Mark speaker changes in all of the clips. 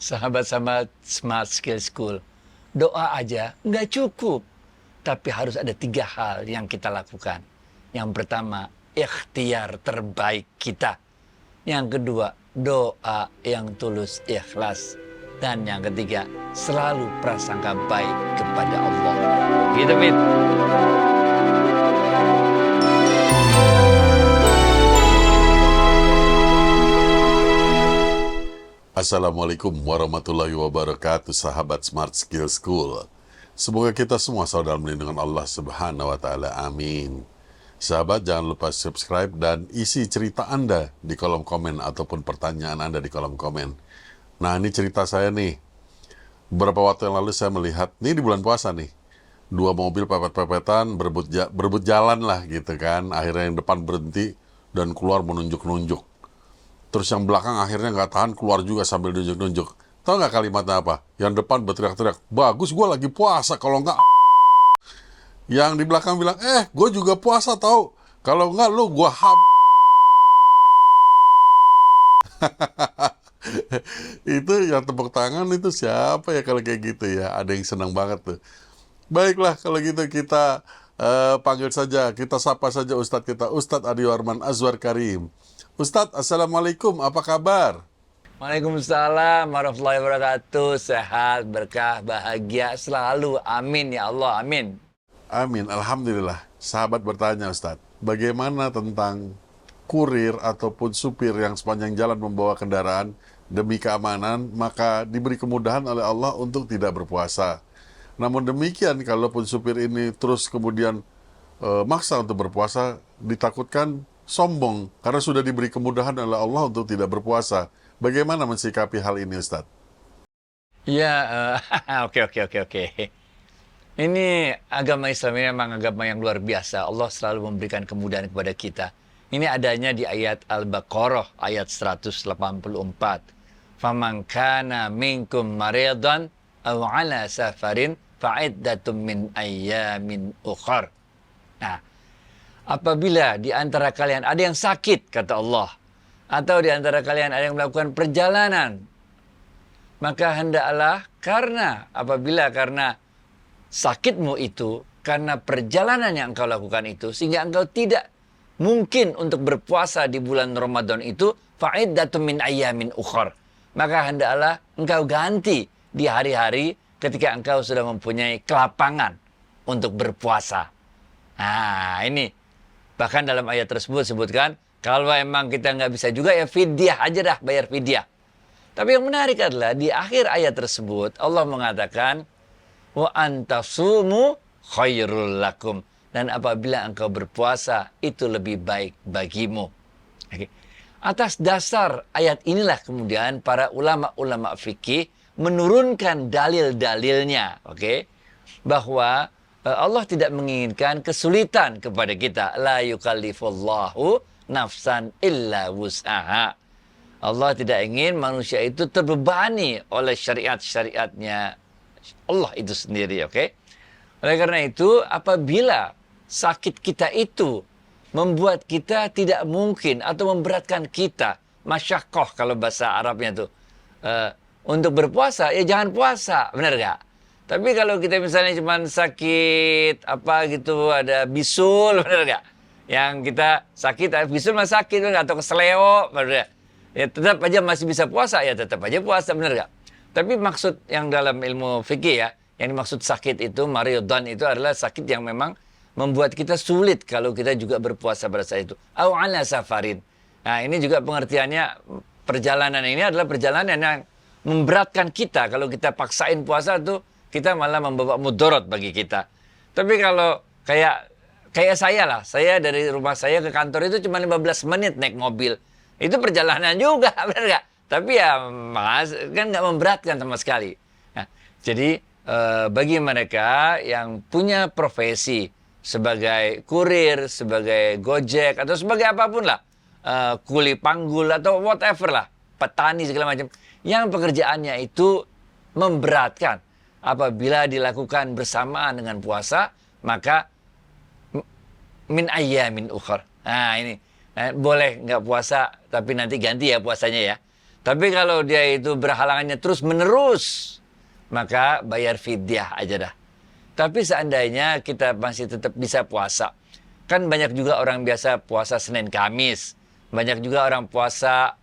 Speaker 1: Sahabat-sahabat Smart Skill School, doa aja nggak cukup. Tapi harus ada 3 hal yang kita lakukan. Yang pertama, ikhtiar terbaik kita. Yang kedua, doa yang tulus ikhlas. Dan yang ketiga, selalu prasangka baik kepada Allah. Gitu, Fit.
Speaker 2: Assalamualaikum warahmatullahi wabarakatuh, sahabat Smart Skill School. Semoga kita semua selalu dalam lindungan Allah Subhanahu wa Ta'ala. Amin. Sahabat, jangan lupa subscribe dan isi cerita Anda di kolom komen ataupun pertanyaan Anda di kolom komen. Nah, ini cerita saya nih. Beberapa waktu yang lalu saya melihat, ini di bulan puasa nih, 2 mobil pepet-pepetan berebut jalan lah gitu kan. Akhirnya yang depan berhenti dan keluar menunjuk-nunjuk. Terus yang belakang akhirnya nggak tahan, keluar juga sambil nunjuk-nunjuk. Tahu nggak kalimatnya apa? Yang depan berteriak-teriak, bagus, gue lagi puasa, kalau nggak... Yang di belakang bilang, gue juga puasa tahu, kalau nggak lu gue Itu yang tepuk tangan itu siapa ya kalau kayak gitu ya? Ada yang senang banget tuh. Baiklah, kalau gitu kita panggil saja, kita sapa saja Ustadz kita, Ustadz Adi Warman Azwar Karim. Ustadz, Assalamualaikum, apa kabar?
Speaker 1: Waalaikumsalam warahmatullahi wabarakatuh. Sehat, berkah, bahagia selalu. Amin ya Allah, amin.
Speaker 2: Amin, Alhamdulillah. Sahabat bertanya Ustadz, bagaimana tentang kurir ataupun supir yang sepanjang jalan membawa kendaraan demi keamanan, maka diberi kemudahan oleh Allah untuk tidak berpuasa. Namun demikian, kalaupun supir ini terus kemudian maksa untuk berpuasa, ditakutkan sombong karena sudah diberi kemudahan oleh Allah untuk tidak berpuasa. Bagaimana mensikapi hal ini, Ustadz?
Speaker 1: Ya, oke. Ini agama Islam ini memang agama yang luar biasa. Allah selalu memberikan kemudahan kepada kita. Ini adanya di ayat Al-Baqarah ayat 184. Faman kana minkum maridan aw ala safarin fa'iddatum min ayyamin ukhar. Nah, apabila di antara kalian ada yang sakit, kata Allah, atau di antara kalian ada yang melakukan perjalanan, maka hendaklah karena sakitmu itu, karena perjalanan yang engkau lakukan itu, sehingga engkau tidak mungkin untuk berpuasa di bulan Ramadan itu, fa'iddatum min ayyamin ukhar. Maka hendaklah engkau ganti di hari-hari ketika engkau sudah mempunyai kelapangan untuk berpuasa. Nah, ini bahkan dalam ayat tersebut sebutkan, kalau emang kita nggak bisa juga ya fidyah aja dah, bayar fidyah. Tapi yang menarik adalah di akhir ayat tersebut Allah mengatakan wa antasumu khairul lakum, dan apabila engkau berpuasa itu lebih baik bagimu. Oke. Atas dasar ayat inilah kemudian para ulama-ulama fikih menurunkan dalil-dalilnya, oke? Bahwa Allah tidak menginginkan kesulitan kepada kita. La yukallifullahu nafsan illa wus'aha. Allah tidak ingin manusia itu terbebani oleh syariat-syariatnya Allah itu sendiri, oke? Oleh karena itu, apabila sakit kita itu membuat kita tidak mungkin atau memberatkan kita, masyakoh kalau bahasa Arabnya tuh, untuk berpuasa, ya jangan puasa, benar gak? Tapi kalau kita misalnya cuma sakit apa gitu, ada bisul, benar gak? Yang kita sakit, bisul mah sakit, benar gak? Atau keseleo, benar gak? Ya tetap aja masih bisa puasa, ya tetap aja puasa, benar gak? Tapi maksud yang dalam ilmu fikih ya, yang dimaksud sakit itu, maridan itu adalah sakit yang memang membuat kita sulit kalau kita juga berpuasa pada saat itu. Au ala safarin. Nah, ini juga pengertiannya, perjalanan ini adalah perjalanan yang memberatkan kita. Kalau kita paksain puasa tuh, kita malah membawa mudarat bagi kita. Tapi kalau kayak saya lah, saya dari rumah saya ke kantor itu cuma 15 menit naik mobil. Itu perjalanan juga, benar nggak? Tapi ya kan nggak memberatkan sama sekali. Nah, jadi bagi mereka yang punya profesi sebagai kurir, sebagai gojek, atau sebagai apapun lah, kuli panggul atau whatever lah, petani segala macam, yang pekerjaannya itu memberatkan, apabila dilakukan bersamaan dengan puasa, maka min ayyamin ukhar. Nah ini, boleh nggak puasa, tapi nanti ganti ya puasanya ya. Tapi kalau dia itu berhalangannya terus menerus, maka bayar fidyah aja dah. Tapi seandainya kita masih tetap bisa puasa, kan banyak juga orang biasa puasa Senin Kamis, banyak juga orang puasa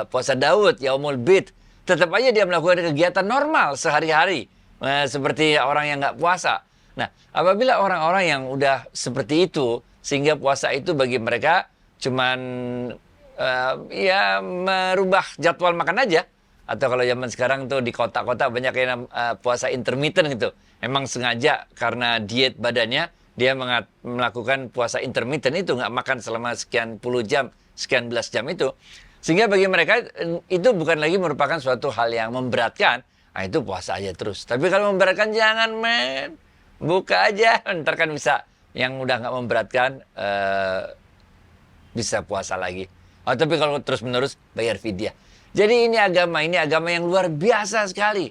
Speaker 1: puasa Daud, Yaumul Bid, tetap aja dia melakukan kegiatan normal sehari-hari, seperti orang yang nggak puasa. Nah, apabila orang-orang yang udah seperti itu, sehingga puasa itu bagi mereka cuman ya merubah jadwal makan aja. Atau kalau zaman sekarang tuh di kota-kota banyak yang puasa intermittent gitu. Emang sengaja karena diet badannya, dia melakukan puasa intermittent itu, nggak makan selama sekian puluh jam, sekian belas jam itu. Sehingga bagi mereka itu bukan lagi merupakan suatu hal yang memberatkan. Nah itu puasa aja terus. Tapi kalau memberatkan jangan men. Buka aja, ntar kan bisa yang udah nggak memberatkan bisa puasa lagi. Oh, tapi kalau terus-menerus bayar fidyah. Jadi ini agama yang luar biasa sekali.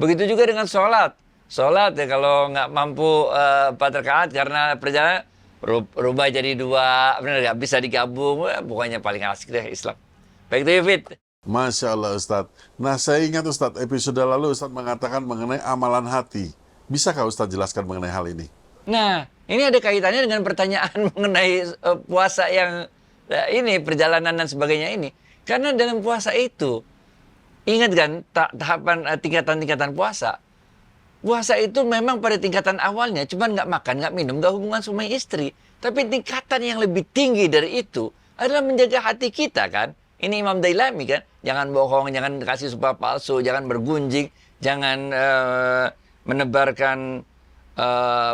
Speaker 1: Begitu juga dengan sholat. Sholat ya kalau nggak mampu 4 rakaat karena perjalanan, rubah jadi 2, benar nggak bisa digabung. Pokoknya paling asik deh Islam. Baik itu Fit.
Speaker 2: Masya Allah Ustadz. Nah saya ingat Ustadz, episode lalu Ustadz mengatakan mengenai amalan hati. Bisakah Ustadz jelaskan mengenai hal ini?
Speaker 1: Nah, ini ada kaitannya dengan pertanyaan mengenai puasa yang ini, perjalanan dan sebagainya ini. Karena dalam puasa itu, ingat kan tahapan tingkatan-tingkatan puasa. Puasa itu memang pada tingkatan awalnya cuma nggak makan, nggak minum, nggak hubungan suami istri. Tapi tingkatan yang lebih tinggi dari itu adalah menjaga hati kita kan. Ini Imam Dailami kan. Jangan bohong, jangan kasih sumpah palsu, jangan bergunjing, jangan menebarkan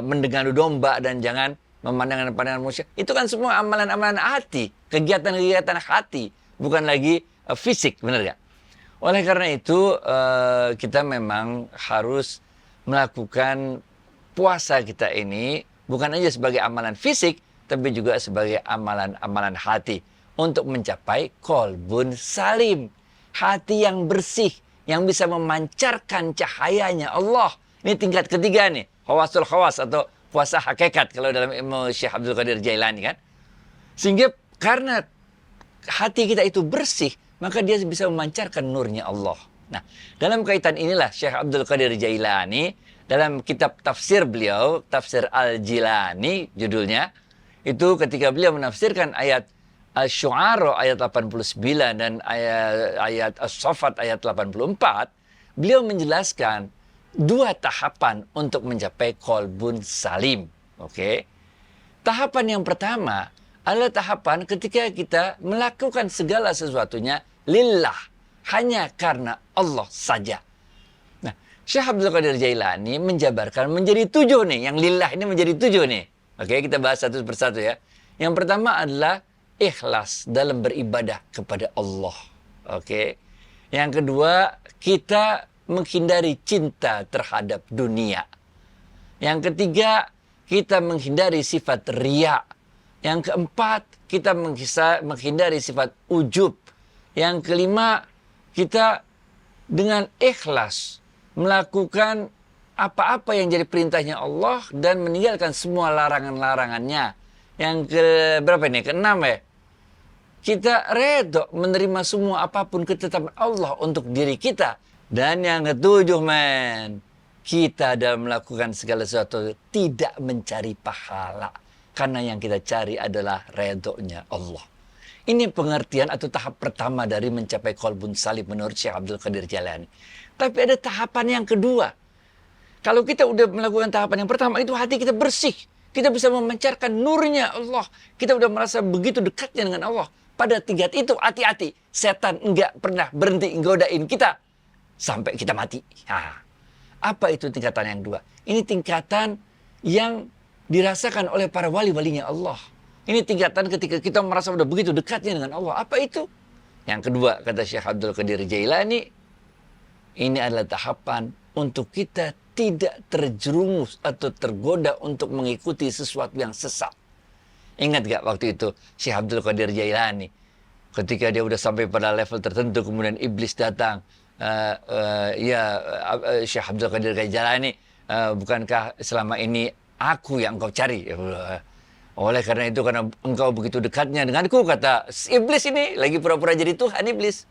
Speaker 1: mendengar domba, dan jangan memandangkan pandangan manusia. Itu kan semua amalan-amalan hati, kegiatan-kegiatan hati, bukan lagi fisik, benar gak? Oleh karena itu kita memang harus melakukan puasa kita ini bukan aja sebagai amalan fisik, tapi juga sebagai amalan-amalan hati untuk mencapai qalbun salim, hati yang bersih, yang bisa memancarkan cahayanya Allah. Ini tingkat ketiga nih, khawasul khawas atau puasa hakikat kalau dalam ilmu Syekh Abdul Qadir Jailani kan. Sehingga karena hati kita itu bersih, maka dia bisa memancarkan nurnya Allah. Nah, dalam kaitan inilah Syekh Abdul Qadir Jailani dalam kitab tafsir beliau, Tafsir Al-Jilani judulnya, itu ketika beliau menafsirkan ayat Asy-Syu'ara ayat 89 dan ayat As-Saffat ayat 84, beliau menjelaskan 2 tahapan untuk mencapai qalbun salim. Oke. Tahapan yang pertama adalah tahapan ketika kita melakukan segala sesuatunya lillah, hanya karena Allah saja. Nah, Syekh Abdul Qadir Jailani menjabarkan menjadi 7 nih, yang lillah ini menjadi 7 nih. Oke, kita bahas satu persatu ya. Yang pertama adalah ikhlas dalam beribadah kepada Allah. Oke. Yang kedua, kita menghindari cinta terhadap dunia. Yang ketiga, kita menghindari sifat riya. Yang keempat, kita menghindari sifat ujub. Yang kelima, kita dengan ikhlas melakukan apa-apa yang jadi perintahnya Allah dan meninggalkan semua larangan-larangannya. Yang berapa ini? Keenam ya. Kita redho menerima semua apapun ketetapan Allah untuk diri kita. Dan yang ketujuh kita dalam melakukan segala sesuatu tidak mencari pahala. Karena yang kita cari adalah redhonya Allah. Ini pengertian atau tahap pertama dari mencapai qalbun salim menurut Syekh Abdul Qadir Jailani. Tapi ada tahapan yang kedua. Kalau kita udah melakukan tahapan yang pertama, itu hati kita bersih. Kita bisa memancarkan nurnya Allah. Kita udah merasa begitu dekatnya dengan Allah. Pada tingkat itu, hati-hati. Setan enggak pernah berhenti godain kita sampai kita mati. Nah, apa itu tingkatan yang kedua? Ini tingkatan yang dirasakan oleh para wali-walinya Allah. Ini tingkatan ketika kita merasa udah begitu dekatnya dengan Allah. Apa itu? Yang kedua, kata Syekh Abdul Qadir Jailani, ini adalah tahapan untuk kita tidak terjerumus atau tergoda untuk mengikuti sesuatu yang sesat. Ingat gak waktu itu Syekh Abdul Qadir Jailani, ketika dia udah sampai pada level tertentu, kemudian iblis datang. Syekh Abdul Qadir Jailani, bukankah selama ini aku yang engkau cari? Oleh karena itu, karena engkau begitu dekatnya denganku, kata iblis ini, lagi pura-pura jadi Tuhan iblis.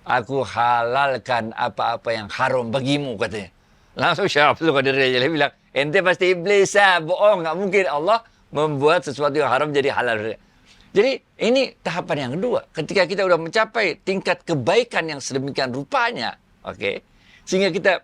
Speaker 1: aku halalkan apa-apa yang haram bagimu, katanya. Langsung Syekh Abdul Qadir Jailani bilang, ente pasti iblis, bohong, nggak mungkin Allah membuat sesuatu yang haram jadi halal. Jadi ini tahapan yang kedua. Ketika kita udah mencapai tingkat kebaikan yang sedemikian rupanya, oke, sehingga kita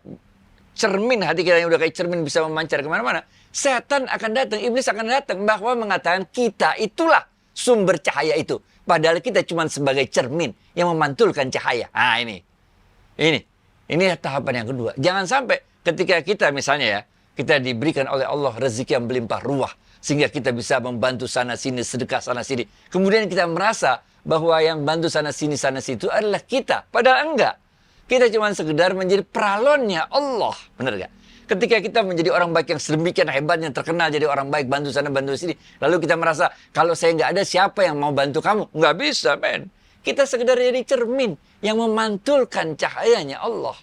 Speaker 1: cermin, hati kita yang udah kayak cermin bisa memancar kemana-mana, setan akan datang, iblis akan datang, bahwa mengatakan kita itulah sumber cahaya itu. Padahal kita cuma sebagai cermin yang memantulkan cahaya. Nah ini tahapan yang kedua. Jangan sampai ketika kita misalnya ya, kita diberikan oleh Allah rezeki yang berlimpah ruah, sehingga kita bisa membantu sana sini, sedekah sana sini. Kemudian kita merasa bahwa yang bantu sana sini itu adalah kita. Padahal enggak. Kita cuma sekedar menjadi peralonnya Allah. Benar gak? Ketika kita menjadi orang baik yang sedemikian hebatnya, terkenal jadi orang baik, bantu sana, bantu sini. Lalu kita merasa, kalau saya nggak ada, siapa yang mau bantu kamu? Nggak bisa, men. Kita sekedar jadi cermin yang memantulkan cahayanya Allah.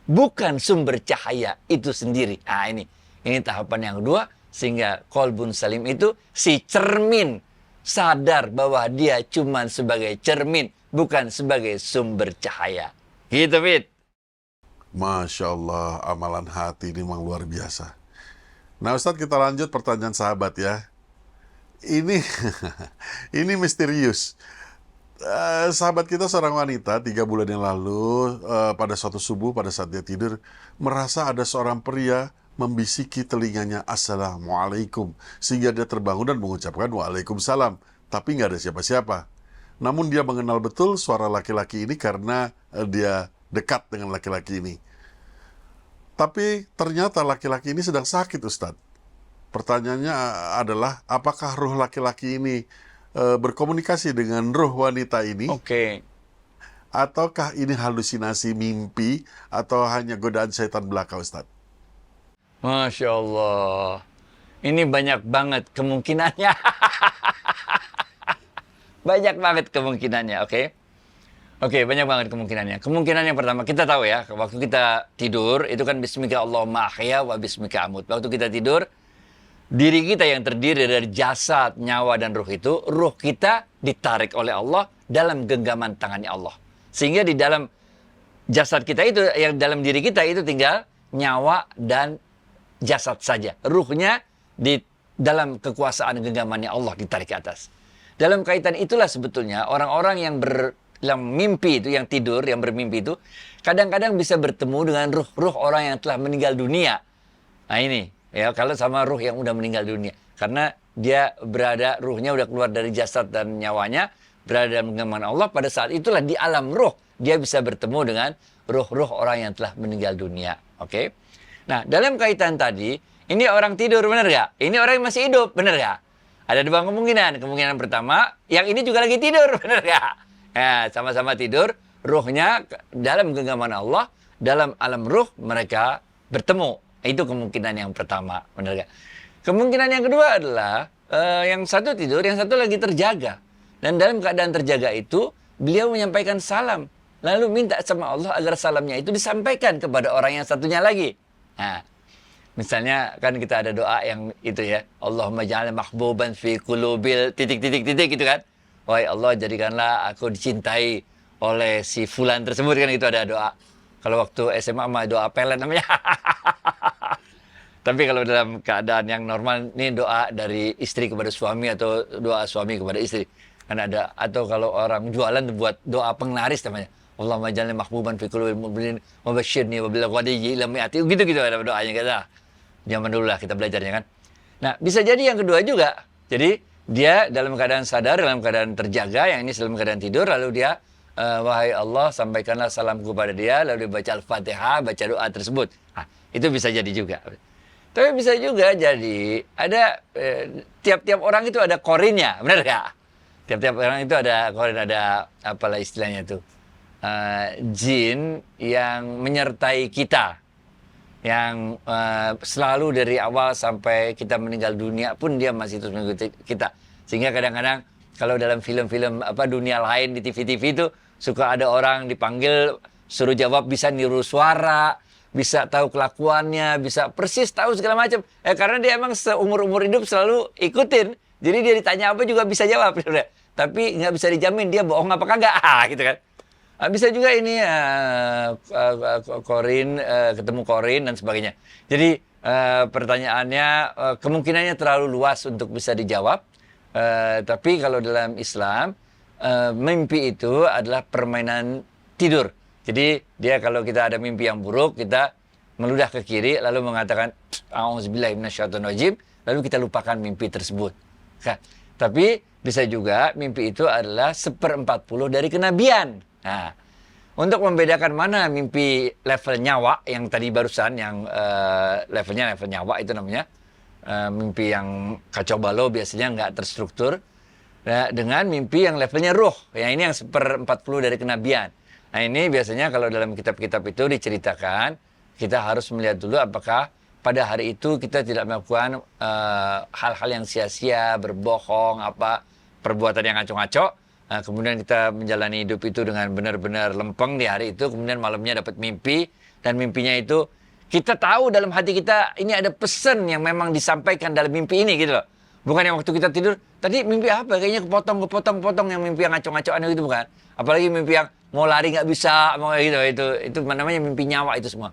Speaker 1: Bukan sumber cahaya itu sendiri. Nah ini tahapan yang kedua. Sehingga qalbun salim itu si cermin sadar bahwa dia cuma sebagai cermin, bukan sebagai sumber cahaya. Gitu, Fit.
Speaker 2: Masya Allah, amalan hati ini memang luar biasa. Nah Ustadz, kita lanjut pertanyaan sahabat ya. Ini ini misterius. Sahabat kita seorang wanita 3 bulan yang lalu, pada suatu subuh pada saat dia tidur, merasa ada seorang pria membisiki telinganya Assalamualaikum, sehingga dia terbangun dan mengucapkan Waalaikumsalam, tapi nggak ada siapa-siapa. Namun dia mengenal betul suara laki-laki ini karena dia dekat dengan laki-laki ini. Tapi ternyata laki-laki ini sedang sakit, Ustadz. Pertanyaannya adalah, apakah ruh laki-laki ini berkomunikasi dengan ruh wanita ini?
Speaker 1: Oke.
Speaker 2: Ataukah ini halusinasi mimpi atau hanya godaan setan belaka, Ustadz?
Speaker 1: Masya Allah. Ini banyak banget kemungkinannya. Banyak banget kemungkinannya, oke? Oke, banyak banget kemungkinannya. Kemungkinan yang pertama, kita tahu ya, waktu kita tidur, itu kan Bismika Allahumma ahya wa bismika amut. Waktu kita tidur, diri kita yang terdiri dari jasad, nyawa, dan ruh itu, ruh kita ditarik oleh Allah dalam genggaman tangannya Allah. Sehingga di dalam jasad kita itu, yang dalam diri kita itu tinggal nyawa dan jasad saja. Ruhnya di dalam kekuasaan genggamannya Allah ditarik ke atas. Dalam kaitan itulah sebetulnya orang-orang yang mimpi itu, yang tidur, yang bermimpi itu, kadang-kadang bisa bertemu dengan ruh-ruh orang yang telah meninggal dunia. Nah ini, ya, kalau sama ruh yang udah meninggal dunia. Karena dia berada, ruhnya udah keluar dari jasad dan nyawanya, berada dalam genggaman Allah, pada saat itulah di alam ruh, dia bisa bertemu dengan ruh-ruh orang yang telah meninggal dunia. Oke? Nah, dalam kaitan tadi, ini orang tidur, benar gak? Ini orang yang masih hidup, benar gak? Ada 2 kemungkinan. Kemungkinan pertama, yang ini juga lagi tidur, benar gak? Nah, sama-sama tidur, ruhnya dalam genggaman Allah, dalam alam ruh mereka bertemu. Itu kemungkinan yang pertama, benar gak? Kemungkinan yang kedua adalah, yang satu tidur, yang satu lagi terjaga. Dan dalam keadaan terjaga itu, beliau menyampaikan salam. Lalu minta sama Allah agar salamnya itu disampaikan kepada orang yang satunya lagi. Nah, misalnya kan kita ada doa yang itu ya, Allahumma ja'al mahbuban fi qulubil ... gitu kan. Wahai Allah, jadikanlah aku dicintai oleh si fulan tersebut, kan itu ada doa. Kalau waktu SMA mah doa pelet namanya. Tapi kalau dalam keadaan yang normal, ini doa dari istri kepada suami atau doa suami kepada istri. Kan ada, atau kalau orang jualan buat doa penglaris namanya. Allahumma ja'alni mahbuban fi qulubil mu'minin wa basyirni wa bil ghadiyyi lam ya'ti. Gitu-gitu ada doanya kita. Zaman dulu lah kita belajarnya kan. Nah, bisa jadi yang kedua juga. Jadi dia dalam keadaan sadar, dalam keadaan terjaga, yang ini dalam keadaan tidur, lalu dia wahai Allah, sampaikanlah salamku kepada dia, lalu dia baca Al-Fatihah, baca doa tersebut. Nah, itu bisa jadi juga. Tapi bisa juga jadi ada tiap-tiap orang itu ada korinnya, benar gak? Tiap-tiap orang itu ada korin, ada apalah istilahnya itu. Jin yang menyertai kita, yang selalu dari awal sampai kita meninggal dunia pun dia masih terus mengikuti kita. Sehingga kadang-kadang kalau dalam film-film dunia lain di TV-TV itu suka ada orang dipanggil suruh jawab, bisa niru suara, bisa tahu kelakuannya, bisa persis tahu segala macam. Karena dia emang seumur-umur hidup selalu ikutin. Jadi dia ditanya apa juga bisa jawab. Tapi nggak bisa dijamin dia bohong apa kagak, gitu kan. Bisa juga ini Korin, ketemu Korin dan sebagainya. Jadi pertanyaannya kemungkinannya terlalu luas untuk bisa dijawab. Tapi kalau dalam Islam mimpi itu adalah permainan tidur. Jadi dia kalau kita ada mimpi yang buruk, kita meludah ke kiri lalu mengatakan a'udzubillahi minasyaitonirrajim, lalu kita lupakan mimpi tersebut. Nah, tapi bisa juga mimpi itu adalah 1/40 dari kenabian. Nah, untuk membedakan mana mimpi level nyawa yang tadi barusan, yang levelnya level nyawa itu namanya, mimpi yang kacau balau biasanya nggak terstruktur, dengan mimpi yang levelnya ruh. Yang ini yang 1/40 dari kenabian. Nah ini biasanya kalau dalam kitab-kitab itu diceritakan, kita harus melihat dulu apakah pada hari itu kita tidak melakukan hal-hal yang sia-sia, berbohong, perbuatan yang ngaco-ngaco. Nah, kemudian kita menjalani hidup itu dengan benar-benar lempeng di hari itu, kemudian malamnya dapat mimpi, dan mimpinya itu kita tahu dalam hati kita ini ada pesan yang memang disampaikan dalam mimpi ini gitu loh. Bukan yang waktu kita tidur, tadi mimpi apa? Kayaknya kepotong yang mimpi yang ngaco-ngacoan itu bukan. Apalagi mimpi yang mau lari nggak bisa, mau gitu, itu namanya mimpi nyawa itu semua.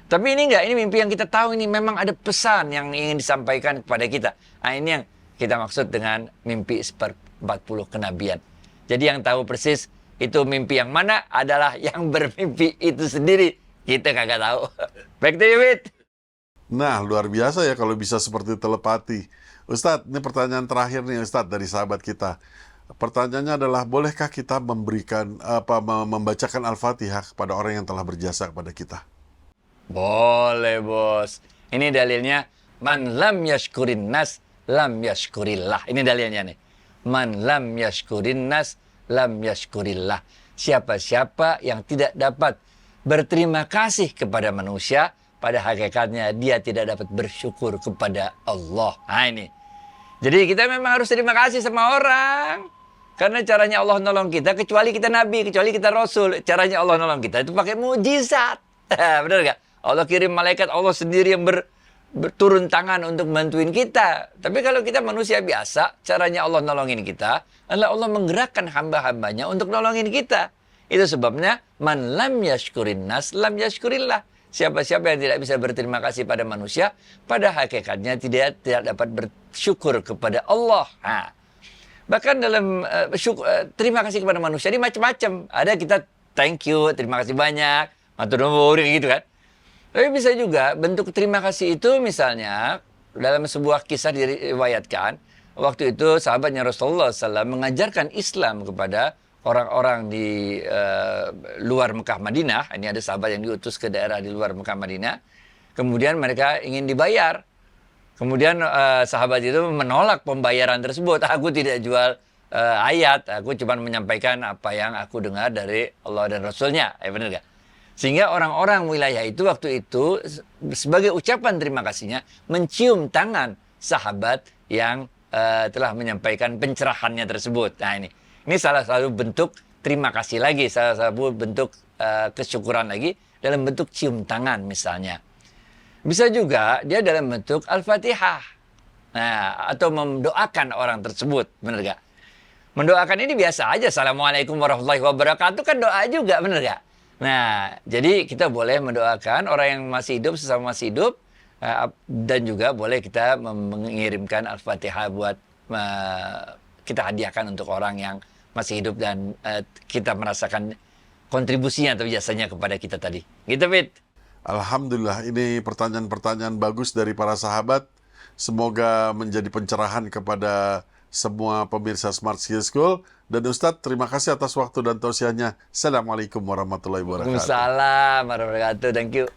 Speaker 1: Tapi ini enggak, ini mimpi yang kita tahu ini memang ada pesan yang ingin disampaikan kepada kita. Nah ini yang kita maksud dengan mimpi 1/40 kenabian. Jadi yang tahu persis itu mimpi yang mana adalah yang bermimpi itu sendiri. Kita kagak tahu. Back to you, Wit.
Speaker 2: Nah, luar biasa ya kalau bisa seperti telepati. Ustadz, ini pertanyaan terakhir nih Ustadz dari sahabat kita. Pertanyaannya adalah, bolehkah kita membacakan Al-Fatihah kepada orang yang telah berjasa kepada kita?
Speaker 1: Boleh, Bos. Ini dalilnya, man lam yashkurin nas, lam yashkurillah. Ini dalilnya nih. Man lam yashkurin nas, lam yashkurillah. Siapa-siapa yang tidak dapat berterima kasih kepada manusia, pada hakikatnya dia tidak dapat bersyukur kepada Allah. Nah ini. Jadi kita memang harus terima kasih sama orang. Karena caranya Allah nolong kita, kecuali kita nabi, kecuali kita rasul. Caranya Allah nolong kita itu pakai mujizat. Benar gak? Allah kirim malaikat, Allah sendiri yang berturun tangan untuk bantuin kita. Tapi kalau kita manusia biasa, caranya Allah nolongin kita adalah Allah menggerakkan hamba-hambanya untuk nolongin kita. Itu sebabnya man lam yashkurin nas lam yashkurillah. Siapa-siapa yang tidak bisa berterima kasih pada manusia, pada hakikatnya tidak dapat bersyukur kepada Allah. Nah, bahkan dalam terima kasih kepada manusia ini macam-macam. Ada kita thank you, terima kasih banyak, matur nuwun gitu kan. Tapi bisa juga bentuk terima kasih itu misalnya dalam sebuah kisah diriwayatkan, waktu itu sahabatnya Rasulullah SAW mengajarkan Islam kepada orang-orang di luar Mekah Madinah. Ini ada sahabat yang diutus ke daerah di luar Mekah Madinah. Kemudian mereka ingin dibayar. Kemudian sahabat itu menolak pembayaran tersebut. Aku tidak jual ayat, aku cuma menyampaikan apa yang aku dengar dari Allah dan Rasulnya. Benar gak? Sehingga orang-orang wilayah itu waktu itu sebagai ucapan terima kasihnya mencium tangan sahabat yang telah menyampaikan pencerahannya tersebut. Nah ini salah satu bentuk terima kasih lagi, salah satu bentuk kesyukuran lagi dalam bentuk cium tangan misalnya. Bisa juga dia dalam bentuk Al-Fatihah. Nah, atau mendoakan orang tersebut, benar gak? Mendoakan ini biasa aja, Assalamualaikum warahmatullahi wabarakatuh, kan doa juga, benar gak? Nah, jadi kita boleh mendoakan orang yang masih hidup, sesama masih hidup, dan juga boleh kita mengirimkan Al-Fatihah buat kita hadiahkan untuk orang yang masih hidup dan kita merasakan kontribusinya atau jasanya kepada kita tadi. Gitu, Fit.
Speaker 2: Alhamdulillah, ini pertanyaan-pertanyaan bagus dari para sahabat. Semoga menjadi pencerahan kepada semua pemirsa Smart Skills School. Dan Ustadz, terima kasih atas waktu dan tausiahnya. Assalamualaikum warahmatullahi wabarakatuh.
Speaker 1: Waalaikumsalam warahmatullahi wabarakatuh. Thank you.